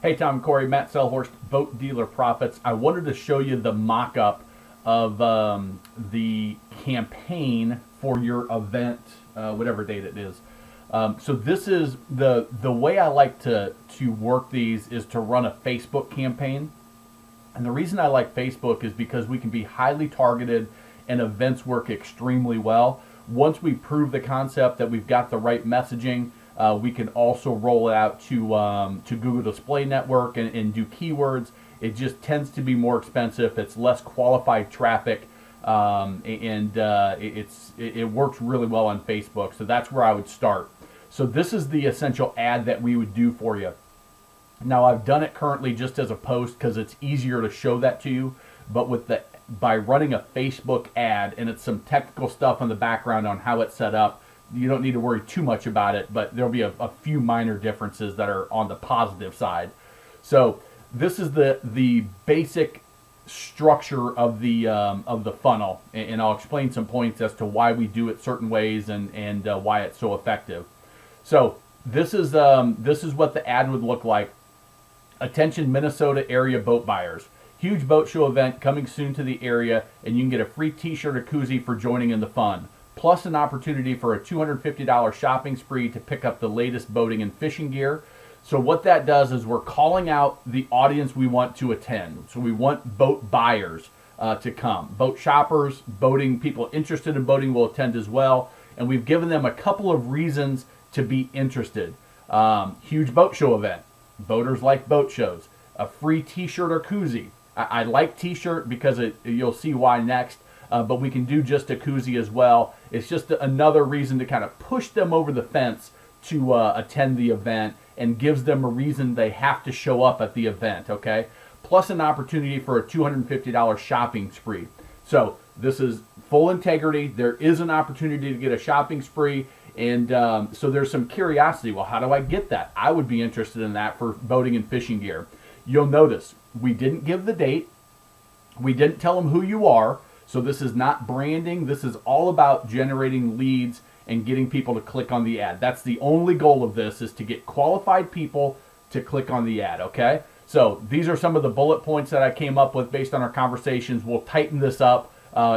Hey Tom, Corey, Matt Selhorst, Boat Dealer Profits. I wanted to show you the mock-up of the campaign for your event, whatever date it is. So this is the way I like to work these is to run a Facebook campaign. And the reason I like Facebook is because we can be highly targeted and events work extremely well. Once we prove the concept that we've got the right messaging, we can also roll it out to Google Display Network and do keywords. It just tends to be more expensive. It's less qualified traffic, it works really well on Facebook. So that's where I would start. So this is the essential ad that we would do for you. Now I've done it currently just as a post because it's easier to show that to you. But by running a Facebook ad, and it's some technical stuff in the background on how it's set up, you don't need to worry too much about it, but there'll be a few minor differences that are on the positive side. So this is the basic structure of the funnel, and I'll explain some points as to why we do it certain ways and why it's so effective. So this is what the ad would look like. Attention Minnesota area boat buyers. Huge boat show event coming soon to the area, and you can get a free t-shirt or koozie for joining in the fun. Plus an opportunity for a $250 shopping spree to pick up the latest boating and fishing gear. So what that does is we're calling out the audience we want to attend. So we want boat buyers to come. Boat shoppers, boating, people interested in boating will attend as well. And we've given them a couple of reasons to be interested. Huge boat show event. Boaters like boat shows. A free t-shirt or koozie. I like t-shirt because you'll see why next. But we can do just a koozie as well. It's just another reason to kind of push them over the fence to attend the event, and gives them a reason they have to show up at the event, okay? Plus an opportunity for a $250 shopping spree. So this is full integrity. There is an opportunity to get a shopping spree, and so there's some curiosity. Well, how do I get that? I would be interested in that for boating and fishing gear. You'll notice we didn't give the date. We didn't tell them who you are. So this is not branding. This is all about generating leads and getting people to click on the ad. That's the only goal of this, is to get qualified people to click on the ad, okay? So these are some of the bullet points that I came up with based on our conversations. We'll tighten this up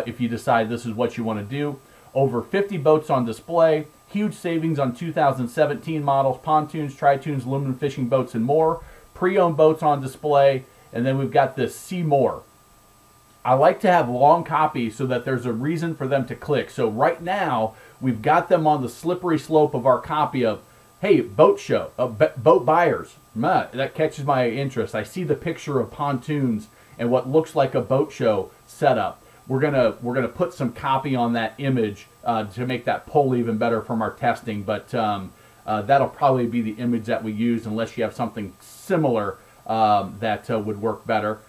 if you decide this is what you want to do. Over 50 boats on display, huge savings on 2017 models, pontoons, tri-toons, aluminum fishing boats, and more. Pre-owned boats on display, and then we've got this see more. I like to have long copy so that there's a reason for them to click. So right now, we've got them on the slippery slope of our copy of, hey, boat show, boat buyers. That catches my interest. I see the picture of pontoons and what looks like a boat show setup. We're gonna put some copy on that image to make that pull even better from our testing. But that'll probably be the image that we use, unless you have something similar that would work better.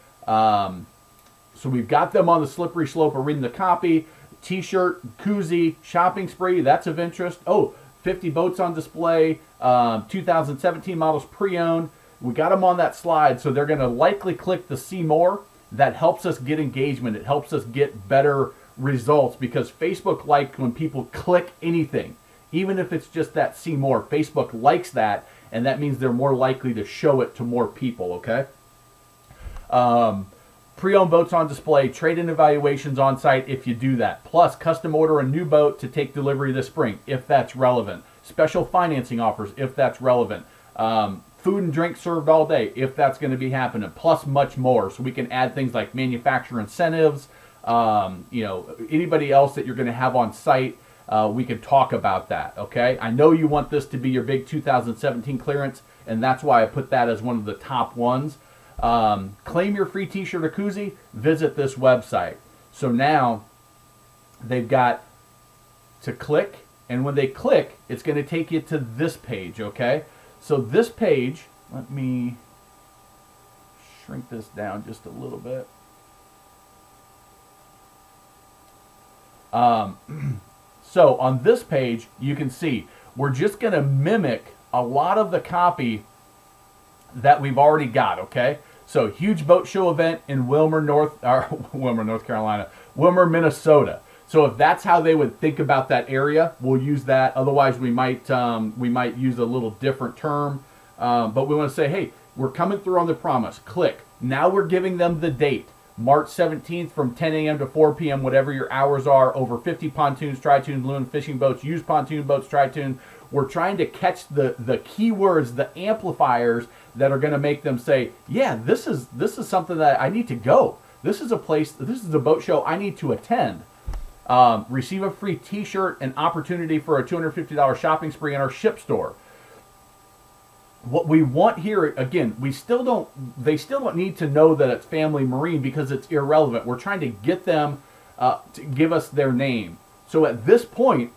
So we've got them on the slippery slope of reading the copy. T-shirt, koozie, shopping spree, that's of interest. Oh, 50 boats on display, 2017 models pre-owned. We got them on that slide, so they're going to likely click the see more. That helps us get engagement. It helps us get better results, because Facebook likes when people click anything. Even if it's just that see more, Facebook likes that, and that means they're more likely to show it to more people, okay? Pre-owned boats on display, trade-in evaluations on site if you do that. Plus, custom order a new boat to take delivery this spring if that's relevant. Special financing offers if that's relevant. Food and drink served all day if that's going to be happening. Plus much more. So we can add things like manufacturer incentives. Anybody else that you're going to have on site, we can talk about that. Okay. I know you want this to be your big 2017 clearance, and that's why I put that as one of the top ones. Claim your free t-shirt or koozie, visit this website. So now they've got to click, and when they click, it's going to take you to this page, okay? So this page, let me shrink this down just a little bit. So on this page, you can see we're just going to mimic a lot of the copy that we've already got, okay? So huge boat show event in Wilmer, North Carolina, Wilmer, Minnesota. So if that's how they would think about that area, we'll use that. Otherwise, we might use a little different term. But we want to say, hey, we're coming through on the promise. Click. Now we're giving them the date. March 17th from 10 a.m. to 4 p.m., whatever your hours are, over 50 pontoons, tri-toons, balloon fishing boats, used pontoon boats, tri-toon. We're trying to catch the keywords, the amplifiers that are going to make them say, yeah, this is something that I need to go. This is a place, this is a boat show I need to attend. Receive a free t-shirt and opportunity for a $250 shopping spree in our ship store. What we want here, again, they still don't need to know that it's Family Marine because it's irrelevant. We're trying to get them to give us their name. So at this point,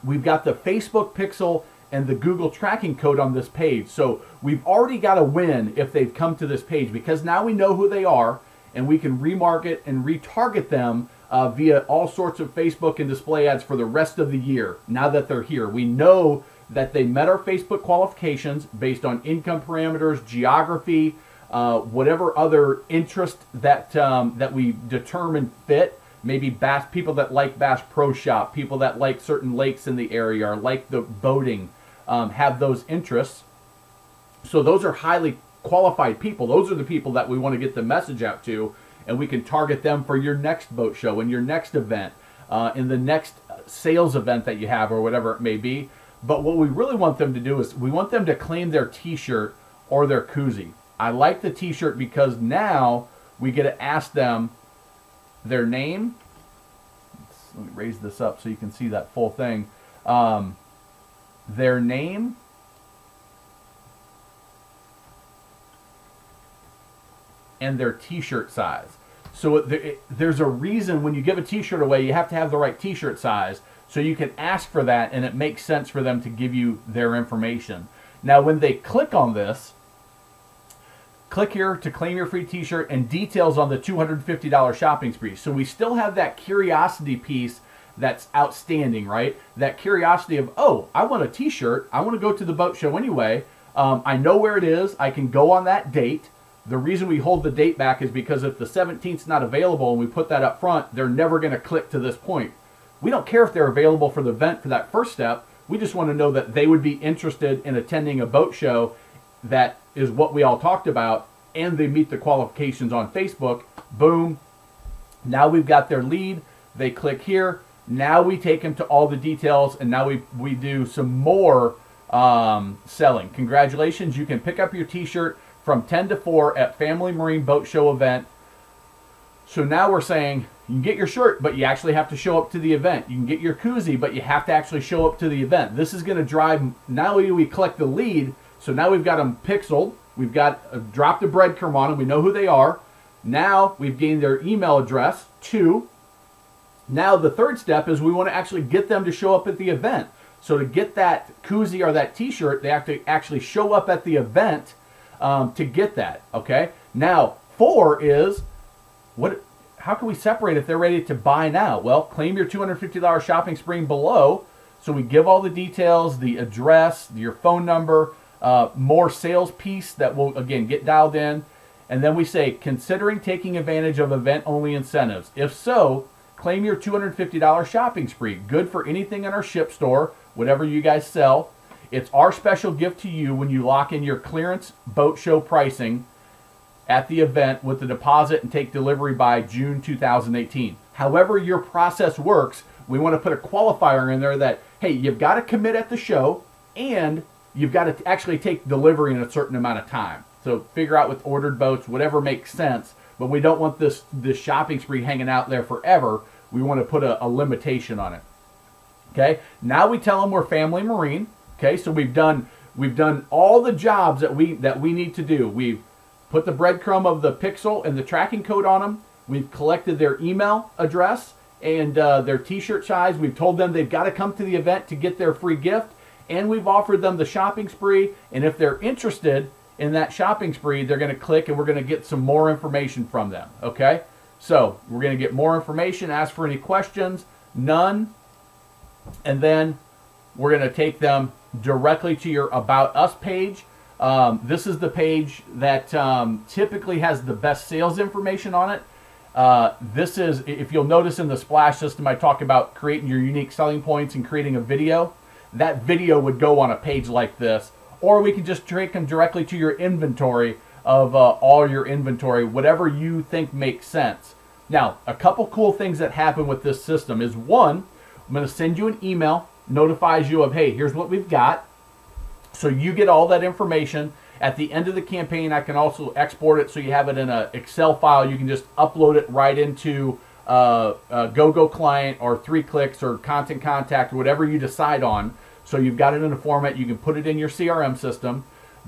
we've got the Facebook pixel and the Google tracking code on this page. So we've already got a win if they've come to this page, because now we know who they are and we can remarket and retarget them via all sorts of Facebook and display ads for the rest of the year. Now that they're here, we know that they met our Facebook qualifications based on income parameters, geography, whatever other interest that that we determine fit. Maybe bass, people that like Bass Pro Shop, people that like certain lakes in the area or like the boating, have those interests. So those are highly qualified people. Those are the people that we want to get the message out to, and we can target them for your next boat show and your next event, in the next sales event that you have or whatever it may be. But what we really want them to do is we want them to claim their t-shirt or their koozie. I like the t-shirt because now we get to ask them their name. Let me raise this up so you can see that full thing. Their name, and their t-shirt size. So there's a reason when you give a t-shirt away, you have to have the right t-shirt size. So you can ask for that, and it makes sense for them to give you their information. Now, when they click on this, click here to claim your free t-shirt and details on the $250 shopping spree. So we still have that curiosity piece that's outstanding, right? That curiosity of, oh, I want a t-shirt. I want to go to the boat show anyway. I know where it is. I can go on that date. The reason we hold the date back is because if the 17th is not available and we put that up front, they're never going to click to this point. We don't care if they're available for the event for that first step. We just want to know that they would be interested in attending a boat show that is what we all talked about, and they meet the qualifications on Facebook. Boom. Now we've got their lead. They click here. Now we take them to all the details, and now we do some more selling. Congratulations. You can pick up your t-shirt from 10 to 4 at Family Marine Boat Show event. So now we're saying you can get your shirt, but you actually have to show up to the event. You can get your koozie, but you have to actually show up to the event. This is going to drive, not only do we collect the lead, so now we've got them pixeled. We've got dropped a breadcrumb on them. We know who they are. Now we've gained their email address, too. Now the third step is we want to actually get them to show up at the event. So to get that koozie or that t-shirt, they have to actually show up at the event to get that, okay? Now, 4 is, how can we separate if they're ready to buy now? Well, claim your $250 shopping spree below. So we give all the details, the address, your phone number, more sales piece that will, again, get dialed in. And then we say, considering taking advantage of event-only incentives. If so, claim your $250 shopping spree. Good for anything in our ship store, whatever you guys sell. It's our special gift to you when you lock in your clearance boat show pricing at the event with the deposit and take delivery by June 2018. However your process works, we want to put a qualifier in there that, hey, you've got to commit at the show and you've got to actually take delivery in a certain amount of time. So figure out with ordered boats, whatever makes sense, but we don't want this shopping spree hanging out there forever. We want to put a limitation on it. Okay, now we tell them we're Family Marine. Okay, so we've done all the jobs that we need to do. We've put the breadcrumb of the pixel and the tracking code on them. We've collected their email address and their t-shirt size. We've told them they've got to come to the event to get their free gift. And we've offered them the shopping spree. And if they're interested in that shopping spree, they're going to click and we're going to get some more information from them. Okay? So we're going to get more information, ask for any questions, none. And then we're going to take them directly to your About Us page. This is the page that typically has the best sales information on it. This is, if you'll notice in the splash system, I talk about creating your unique selling points and creating a video. That video would go on a page like this. or we can just take them directly to your inventory of all your inventory, whatever you think makes sense. Now, a couple cool things that happen with this system is, one, I'm going to send you an email, notifies you of, hey, here's what we've got. So you get all that information. At the end of the campaign, I can also export it so you have it in an Excel file. You can just upload it right into a GoGo client or 3Clicks or Content Contact or whatever you decide on. So you've got it in a format. You can put it in your CRM system.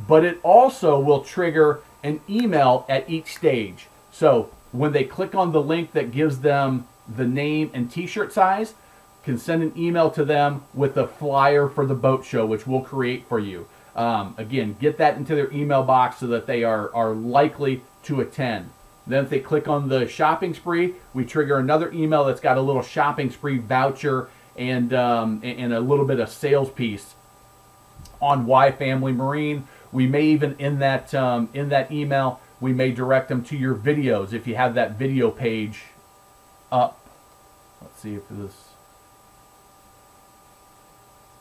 But it also will trigger an email at each stage. So when they click on the link that gives them the name and t-shirt size, can send an email to them with a flyer for the boat show, which we'll create for you. Again, get that into their email box so that they are likely to attend. Then if they click on the shopping spree, we trigger another email that's got a little shopping spree voucher and a little bit of sales piece on Why Family Marine. We may even in that email, we may direct them to your videos if you have that video page up. Let's see if this.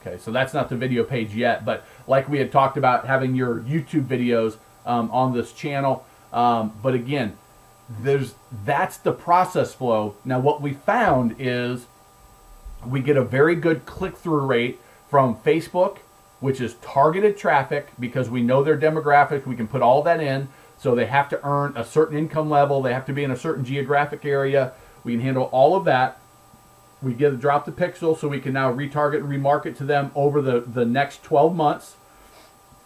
Okay, so that's not the video page yet, but like we had talked about, having your YouTube videos on this channel. But again, that's the process flow. Now, what we found is we get a very good click-through rate from Facebook, which is targeted traffic, because we know their demographic. We can put all that in. So they have to earn a certain income level. They have to be in a certain geographic area. We can handle all of that. We get a drop the pixel, so we can now retarget and remarket to them over the next 12 months.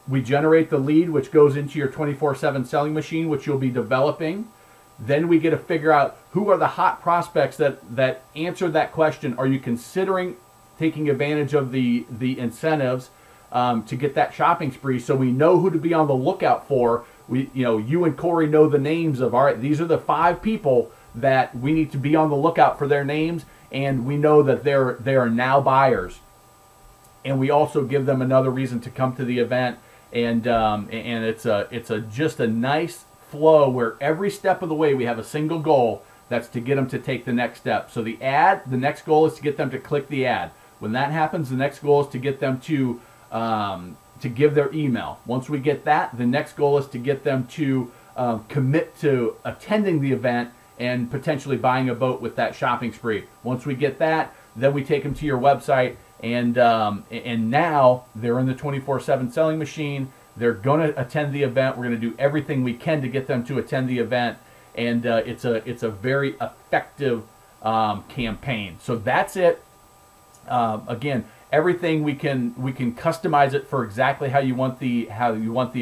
We generate the lead, which goes into your 24/7 selling machine, which you'll be developing. Then we get to figure out who are the hot prospects that answer that question. Are you considering taking advantage of the incentives to get that shopping spree? So we know who to be on the lookout for. You and Corey know the names of, all right, these are the 5 people that we need to be on the lookout for their names. And we know that they are now buyers, and we also give them another reason to come to the event, and it's just a nice flow where every step of the way we have a single goal, that's to get them to take the next step. So the next goal is to get them to click the ad. When that happens, the next goal is to get them to give their email. Once we get that, the next goal is to get them to commit to attending the event and potentially buying a boat with that shopping spree. Once we get that, then we take them to your website, and now they're in the 24/7 selling machine. They're going to attend the event. We're going to do everything we can to get them to attend the event, and it's a very effective campaign. So that's it. Again, everything we can customize it for exactly how you want the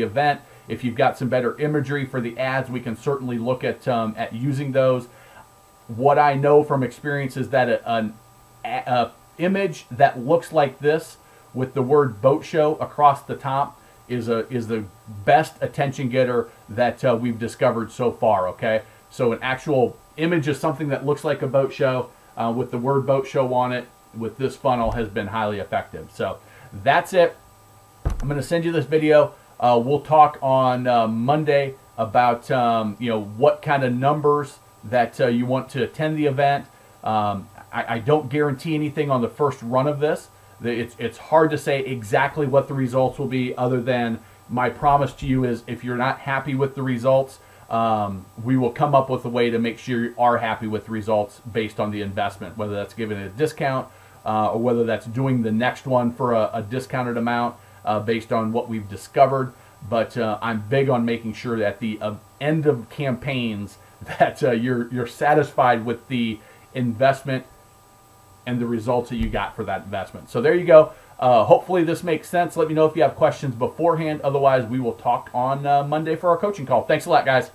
event. If you've got some better imagery for the ads, we can certainly look at using those. What I know from experience is that an image that looks like this with the word boat show across the top is the best attention getter that we've discovered so far. Okay, so an actual image of something that looks like a boat show with the word boat show on it with this funnel has been highly effective. So that's it. I'm going to send you this video. We'll talk on Monday about what kind of numbers that you want to attend the event. I don't guarantee anything on the first run of this. It's hard to say exactly what the results will be, other than my promise to you is, if you're not happy with the results, we will come up with a way to make sure you are happy with the results based on the investment, whether that's giving it a discount or whether that's doing the next one for a discounted amount. Based on what we've discovered, but I'm big on making sure that at the end of campaigns that you're satisfied with the investment and the results that you got for that investment. So there you go. Hopefully this makes sense. Let me know if you have questions beforehand. Otherwise, we will talk on Monday for our coaching call. Thanks a lot, guys.